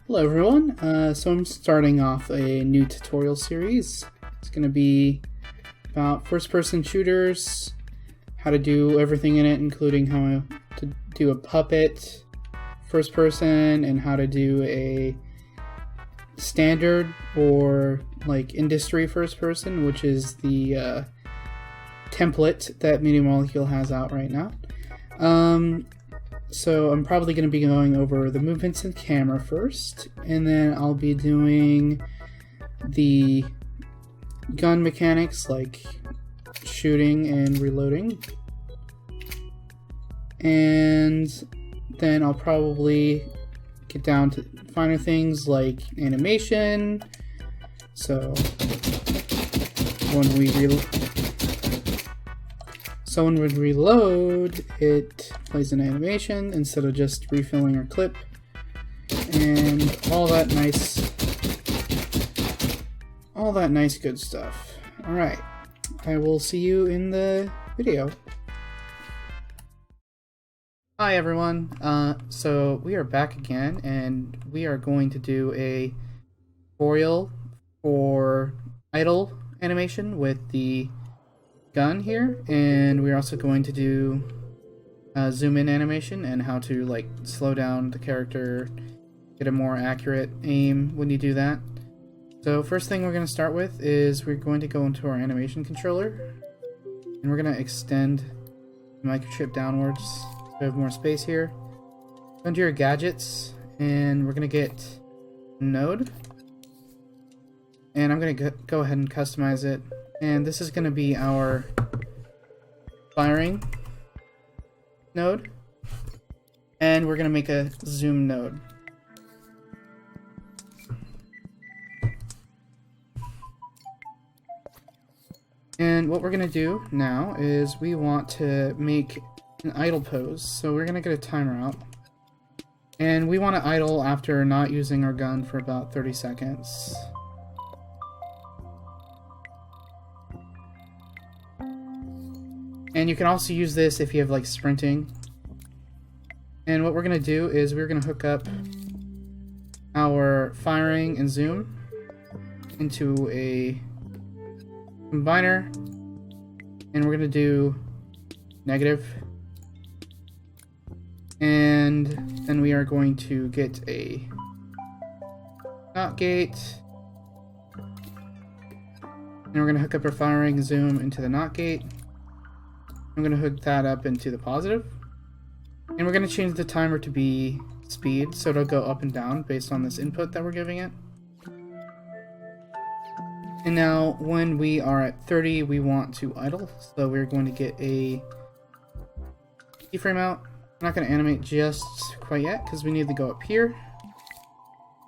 Hello everyone, so I'm starting off a new tutorial series. It's going to be about first-person shooters, how to do everything in it, including how to do a puppet first person and how to do a standard or like industry first person, which is the template that Media Molecule has out right now. So I'm probably going to be going over the movements in camera first, and then I'll be doing the gun mechanics like shooting and reloading. And then I'll probably get down to finer things like animation. So when we reload, it plays an animation instead of just refilling our clip, and all that nice good stuff. Alright, I will see you in the video. Hi everyone, so we are back again, and we are going to do a tutorial for idle animation with the gun here, and we're also going to do zoom in animation and how to like slow down the character, get a more accurate aim when you do that. So first thing we're going to start with is we're going to go into our animation controller, and we're going to extend the microchip downwards so we have more space here. Go into your gadgets, and we're going to get node, and I'm going to go ahead and customize it. And this is going to be our firing node, and we're going to make a zoom node. And what we're going to do now is we want to make an idle pose, so we're going to get a timer out, and we want to idle after not using our gun for about 30 seconds. And you can also use this if you have like sprinting. And what we're going to do is we're going to hook up our firing and zoom into a combiner, and we're going to do negative, and then we are going to get a not gate, and we're going to hook up our firing and zoom into the not gate. I'm going to hook that up into the positive, and we're going to change the timer to be speed, so it'll go up and down based on this input that we're giving it. And now when we are at 30, we want to idle, so we're going to get a keyframe out. I'm not going to animate just quite yet because we need to go up here,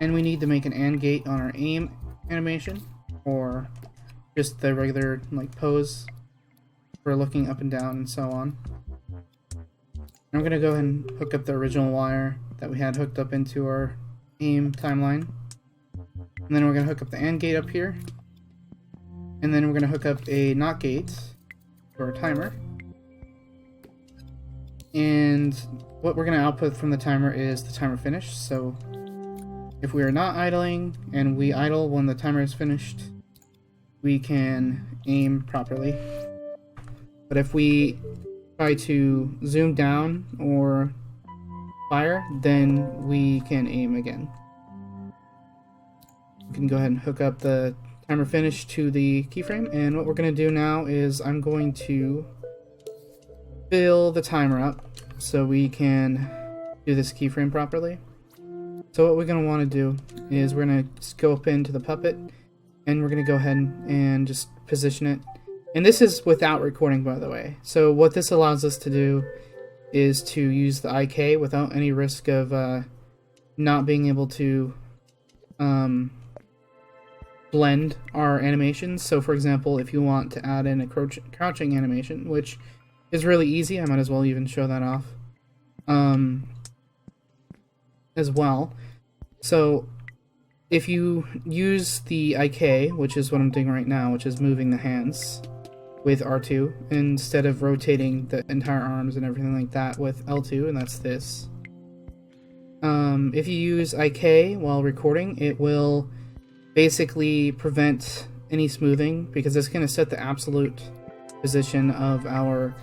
and we need to make an AND gate on our aim animation, or just the regular like pose for looking up and down and so on. I'm going to go ahead and hook up the original wire that we had hooked up into our aim timeline, and then we're going to hook up the AND gate up here, and then we're going to hook up a NOT gate for our timer, and what we're going to output from the timer is the timer finished. So if we are not idling and we idle when the timer is finished, we can aim properly. But if we try to zoom down or fire, then we can aim again. You can go ahead and hook up the timer finish to the keyframe, and what we're going to do now is I'm going to fill the timer up so we can do this keyframe properly. So what we're going to want to do is we're going to scope into the puppet, and we're going to go ahead and just position it. And this is without recording, by the way. So what this allows us to do is to use the AIK without any risk of not being able to blend our animations. So for example, if you want to add in a crouching animation, which is really easy, I might as well even show that off as well. So if you use the AIK, which is what I'm doing right now, which is moving the hands with R2 instead of rotating the entire arms and everything like that with L2, and that's this. If you use IK while recording, it will basically prevent any smoothing because it's going to set the absolute position of our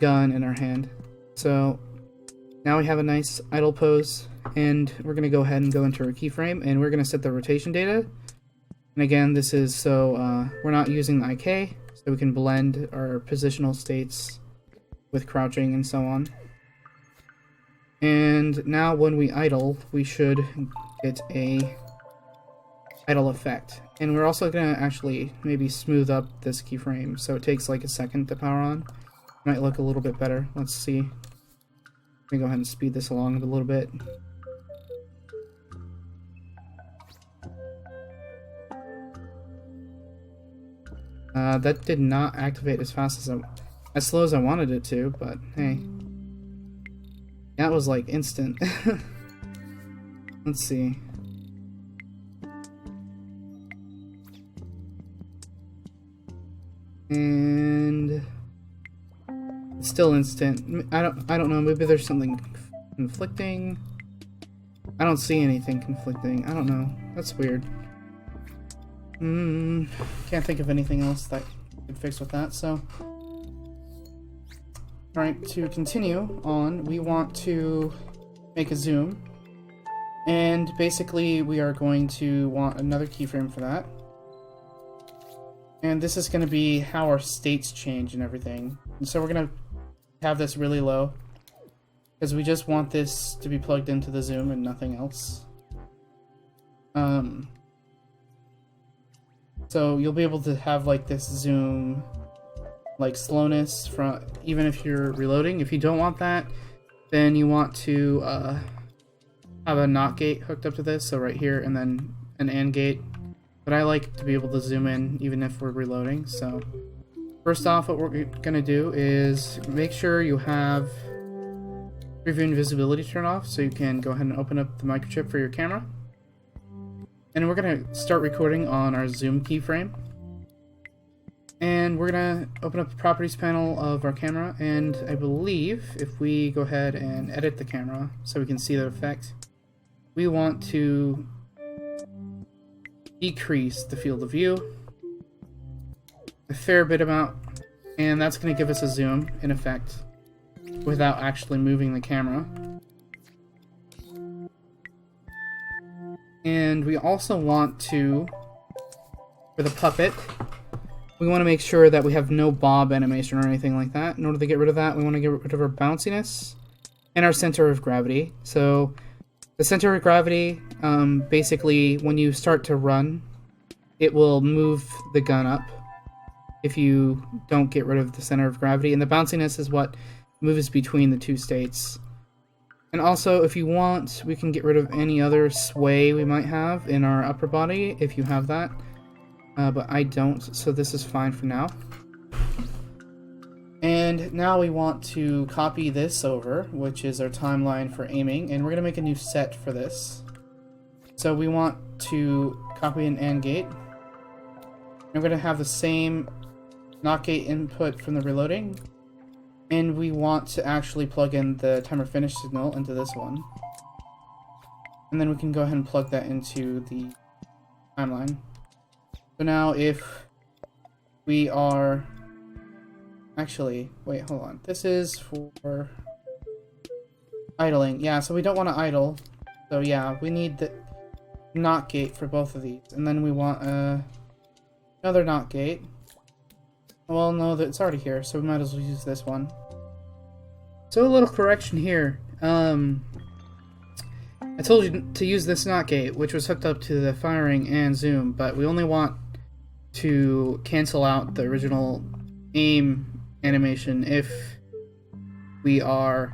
gun in our hand. So now we have a nice idle pose, and we're going to go ahead and go into our keyframe, and we're going to set the rotation data. And again, this is so we're not using the IK, so we can blend our positional states with crouching and so on. And now when we idle, we should get a idle effect. And we're also going to actually maybe smooth up this keyframe so it takes like a second to power on. Might look a little bit better. Let's see. Let me go ahead and speed this along a little bit. That did not activate as fast as slow as I wanted it to, but hey. That was like instant. Let's see. And it's still instant. I don't know, maybe there's something conflicting. I don't see anything conflicting. I don't know. That's weird. Can't think of anything else that could fix with that, so alright, to continue on, we want to make a zoom, and basically we are going to want another keyframe for that. And this is going to be how our states change and everything. And so we're going to have this really low, because we just want this to be plugged into the zoom and nothing else. So you'll be able to have like this zoom like slowness from even if you're reloading. If you don't want that, then you want to have a NOT gate hooked up to this, so right here, and then an AND gate. But I like to be able to zoom in even if we're reloading. So first off, what we're gonna do is make sure you have preview and visibility turned off, so you can go ahead and open up the microchip for your camera. And we're gonna start recording on our zoom keyframe. And we're gonna open up the properties panel of our camera, and I believe if we go ahead and edit the camera so we can see the effect, we want to decrease the field of view a fair bit amount, and that's going to give us a zoom in effect without actually moving the camera. And we also want to, for the puppet, we want to make sure that we have no bob animation or anything like that. In order to get rid of that, we want to get rid of our bounciness and our center of gravity. So the center of gravity, basically when you start to run, it will move the gun up if you don't get rid of the center of gravity. And the bounciness is what moves between the two states. And also, if you want, we can get rid of any other sway we might have in our upper body if you have that. But I don't, so this is fine for now. And now we want to copy this over, which is our timeline for aiming, and we're going to make a new set for this. So we want to copy an AND gate. And we're going to have the same NOT gate input from the reloading. And we want to actually plug in the timer finish signal into this one. And then we can go ahead and plug that into the timeline. So now if we are... Actually, wait, hold on. This is for idling. Yeah, so we don't want to idle. So yeah, we need the NOT gate for both of these. And then we want another NOT gate. Well, no, it's already here, so we might as well use this one. So a little correction here. I told you to use this NOT gate, which was hooked up to the firing and zoom, but we only want to cancel out the original aim animation if we are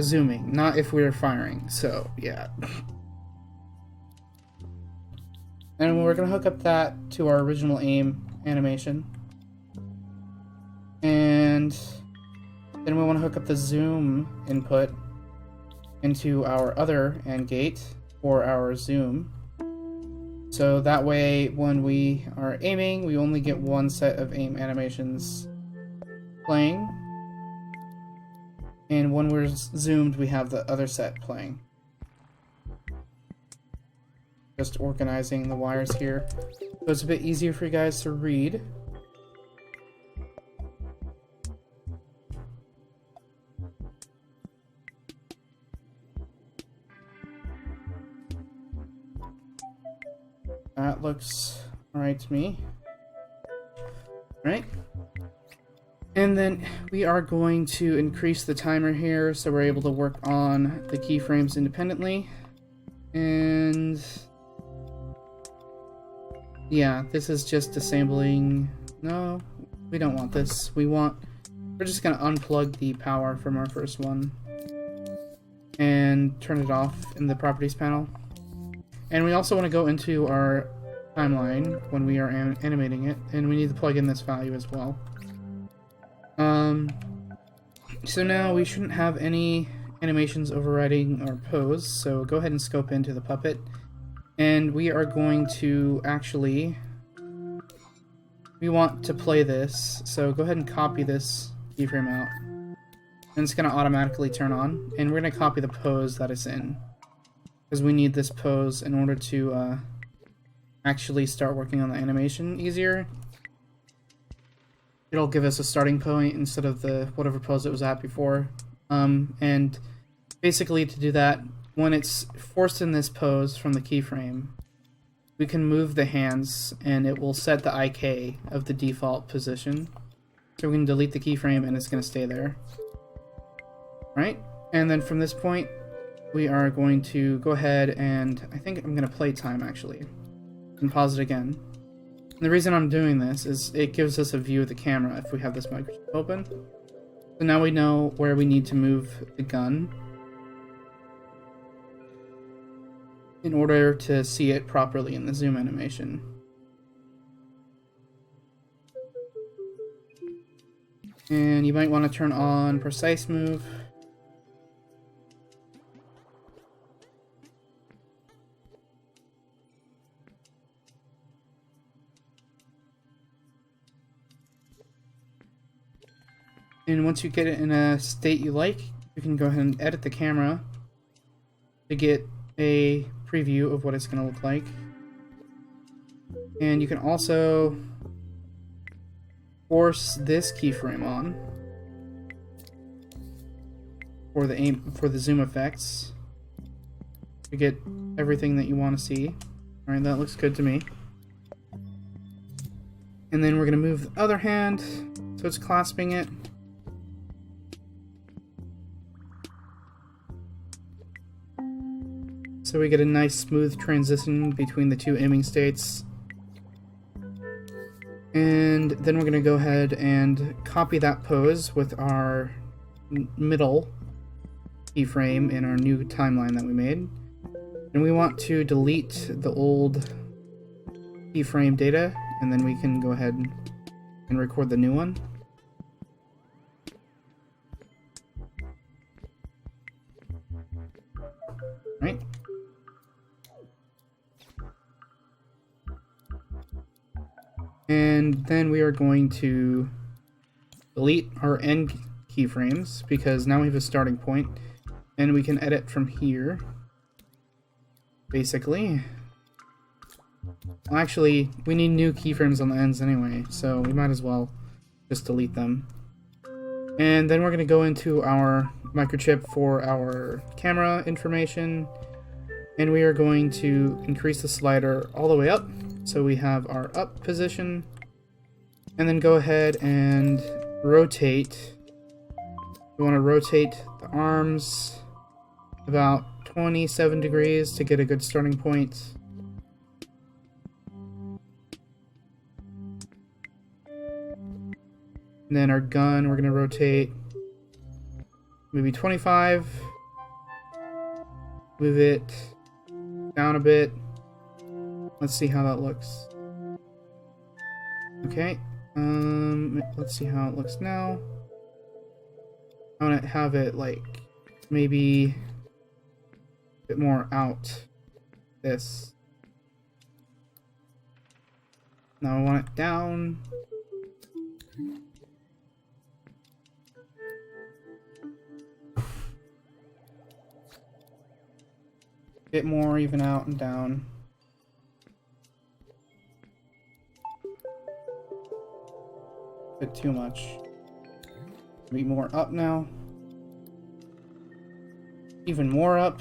zooming, not if we're firing. So yeah. And we're gonna hook up that to our original aim animation. And then we want to hook up the zoom input into our other AND gate for our zoom. So that way, when we are aiming, we only get one set of aim animations playing. And when we're zoomed, we have the other set playing. Just organizing the wires here, so it's a bit easier for you guys to read. That looks alright to me. Alright. And then we are going to increase the timer here so we're able to work on the keyframes independently. And yeah, this is just disabling. No, we don't want this. We're just gonna unplug the power from our first one and turn it off in the properties panel. And we also want to go into our timeline when we are animating it, and we need to plug in this value as well. So now we shouldn't have any animations overriding our pose, so go ahead and scope into the puppet. And we are going to we want to play this, so go ahead and copy this keyframe out. And it's going to automatically turn on, and we're going to copy the pose that it's in, because we need this pose in order to actually start working on the animation easier. It'll give us a starting point instead of the whatever pose it was at before. And basically to do that, when it's forced in this pose from the keyframe, we can move the hands and it will set the AIK of the default position. So we can delete the keyframe and it's going to stay there. Right? And then from this point, we are going to go ahead and I think I'm going to play time actually. And pause it again. And the reason I'm doing this is it gives us a view of the camera if we have this microscope open. So now we know where we need to move the gun in order to see it properly in the zoom animation. And you might want to turn on precise move. And once you get it in a state you like, you can go ahead and edit the camera to get a preview of what it's going to look like. And you can also force this keyframe on for the zoom effects to get everything that you want to see. Alright, that looks good to me. And then we're going to move the other hand so it's clasping it. So we get a nice smooth transition between the two aiming states. And then we're going to go ahead and copy that pose with our middle keyframe in our new timeline that we made. And we want to delete the old keyframe data, and then we can go ahead and record the new one. Right? And then we are going to delete our end keyframes because now we have a starting point and we can edit from here. Basically. Well, actually, we need new keyframes on the ends anyway, so we might as well just delete them. And then we're going to go into our microchip for our camera information, and we are going to increase the slider all the way up. So we have our up position, and then go ahead and rotate. We want to rotate the arms about 27 degrees to get a good starting point. And then our gun, we're going to rotate maybe 25. Move it down a bit. Let's see how that looks. Okay. Let's see how it looks now. I want to have it like maybe a bit more out. This. Now I want it down. bit more even out and down. Bit too much. Maybe more up now. Even more up.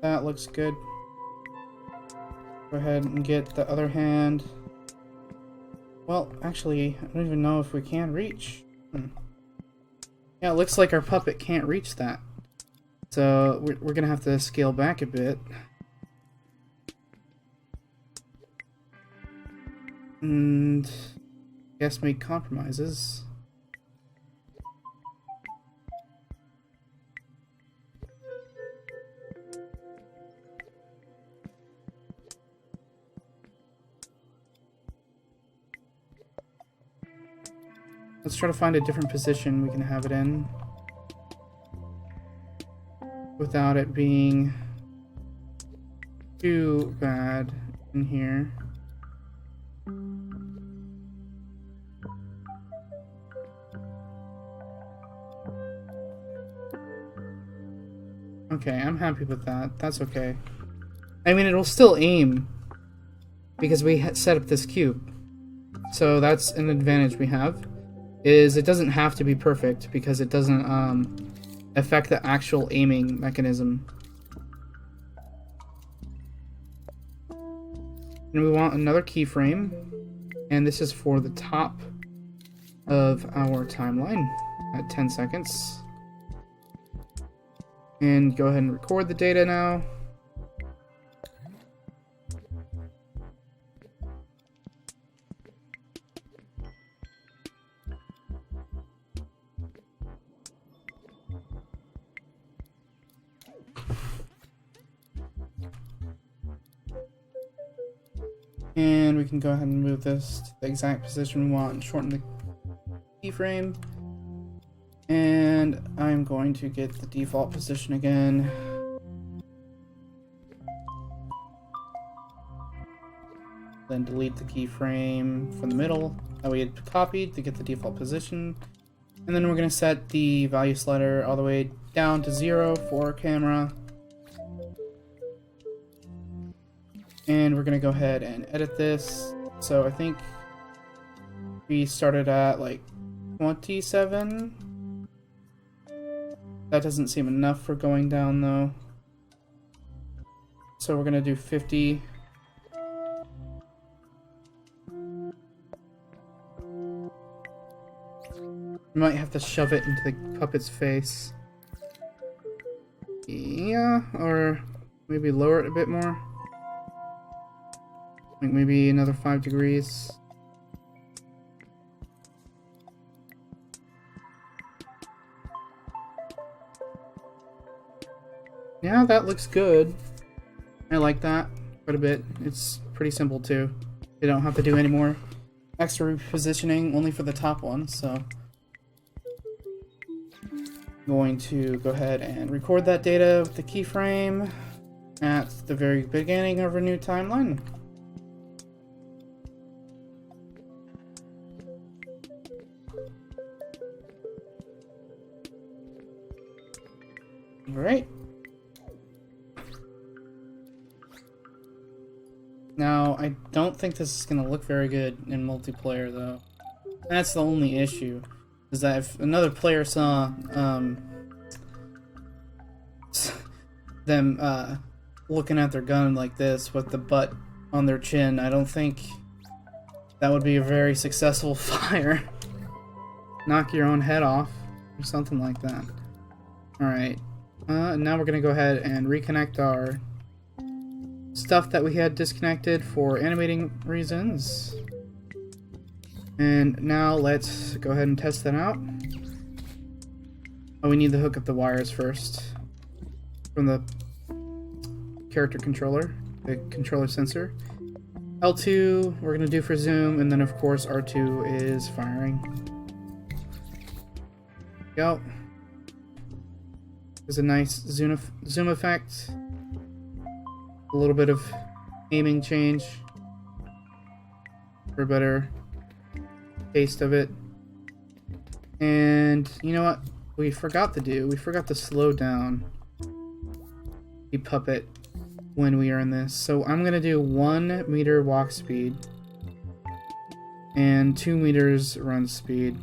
That looks good. Go ahead and get the other hand. Well, actually, I don't even know if we can reach. Yeah, it looks like our puppet can't reach that. So we're gonna have to scale back a bit. And I guess make compromises. Let's try to find a different position we can have it in without it being too bad in here. Okay, I'm happy with that. That's okay. I mean, it'll still aim because we set up this cube. So that's an advantage we have. Is it doesn't have to be perfect because it doesn't affect the actual aiming mechanism. And we want another keyframe, and this is for the top of our timeline at 10 seconds. And go ahead and record the data now. And we can go ahead and move this to the exact position we want and shorten the keyframe. And I'm going to get the default position again. Then delete the keyframe from the middle that we had copied to get the default position. And then we're going to set the value slider all the way down to 0 for our camera. And we're going to go ahead and edit this. So I think we started at like 27. That doesn't seem enough for going down though. So we're going to do 50. We might have to shove it into the puppet's face. Yeah, or maybe lower it a bit more. Like maybe another 5 degrees. Yeah, that looks good. I like that quite a bit. It's pretty simple too. You don't have to do any more extra repositioning, only for the top one, so I'm going to go ahead and record that data with the keyframe at the very beginning of our new timeline. Alright. Now, I don't think this is going to look very good in multiplayer, though. That's the only issue. Is that if another player saw them looking at their gun like this with the butt on their chin, I don't think that would be a very successful fire. Knock your own head off, or something like that. Alright. Now we're going to go ahead and reconnect our stuff that we had disconnected for animating reasons. And now let's go ahead and test that out. Oh, we need to hook up the wires first from the character controller, the controller sensor. L2 we're going to do for zoom, and then of course R2 is firing. Go. There's a nice zoom effect. A little bit of aiming change for a better taste of it. And you know what we forgot to do? We forgot to slow down the puppet when we are in this. So I'm gonna do 1 meter walk speed and 2 meters run speed.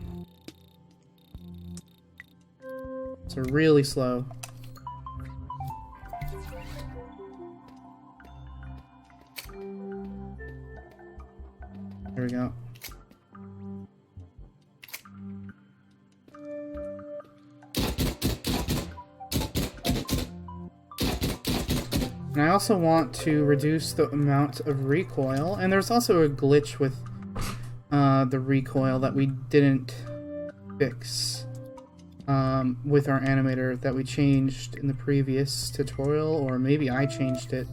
So really slow. There we go. And I also want to reduce the amount of recoil, and there's also a glitch with the recoil that we didn't fix with our animator that we changed in the previous tutorial, or maybe I changed it.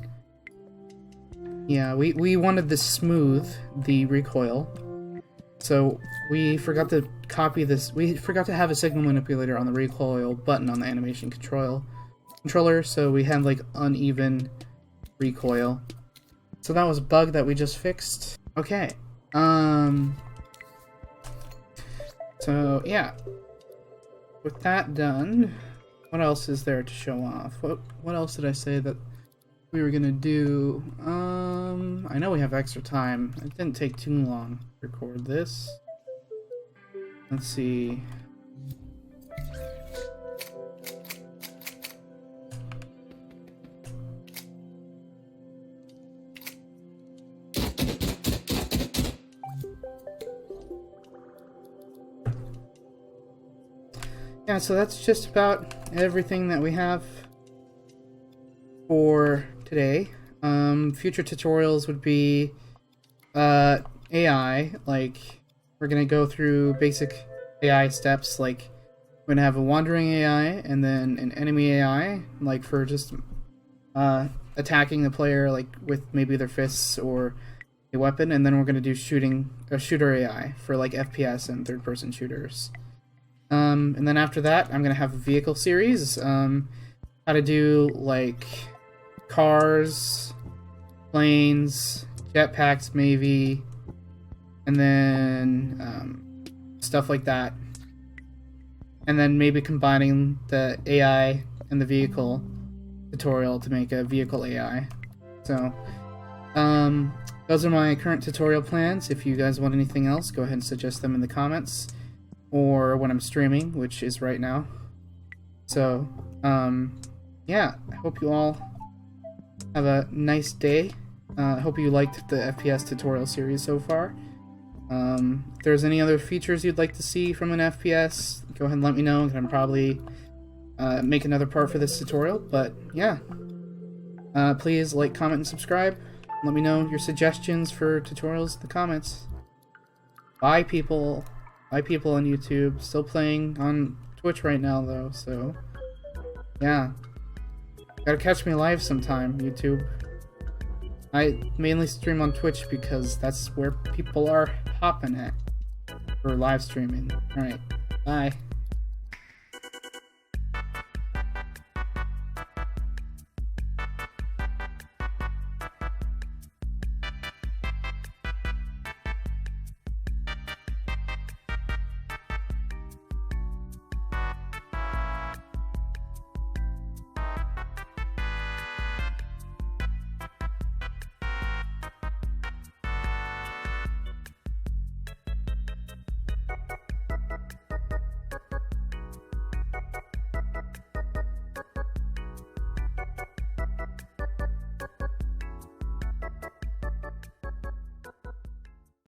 Yeah, we wanted to smooth the recoil, so we forgot to copy this. We forgot to have a signal manipulator on the recoil button on the animation controller, so we had like uneven recoil. So that was a bug that we just fixed. Okay. So yeah. With that done, what else is there to show off? What else did I say that we were gonna do? I know we have extra time. It didn't take too long to record this. Let's see. Yeah, so that's just about everything that we have for today. Future tutorials would be AI, like we're gonna go through basic AI steps, like we're gonna have a wandering AI and then an enemy AI, like for just attacking the player like with maybe their fists or a weapon, and then we're gonna do shooter AI for like FPS and third-person shooters. And then after that, I'm gonna have a vehicle series, how to do like cars, planes, jetpacks maybe, and then stuff like that. And then maybe combining the AI and the vehicle tutorial to make a vehicle AI. So, those are my current tutorial plans. If you guys want anything else, go ahead and suggest them in the comments, or when I'm streaming, which is right now. So, yeah, I hope you all have a nice day. I hope you liked the FPS tutorial series so far. If there's any other features you'd like to see from an FPS, go ahead and let me know. I can probably make another part for this tutorial, but yeah. Please like, comment, and subscribe. Let me know your suggestions for tutorials in the comments. Bye, people. Bye, people on YouTube. Still playing on Twitch right now, though, so yeah. Gotta catch me live sometime, YouTube. I mainly stream on Twitch because that's where people are hopping at for live streaming. Alright, bye.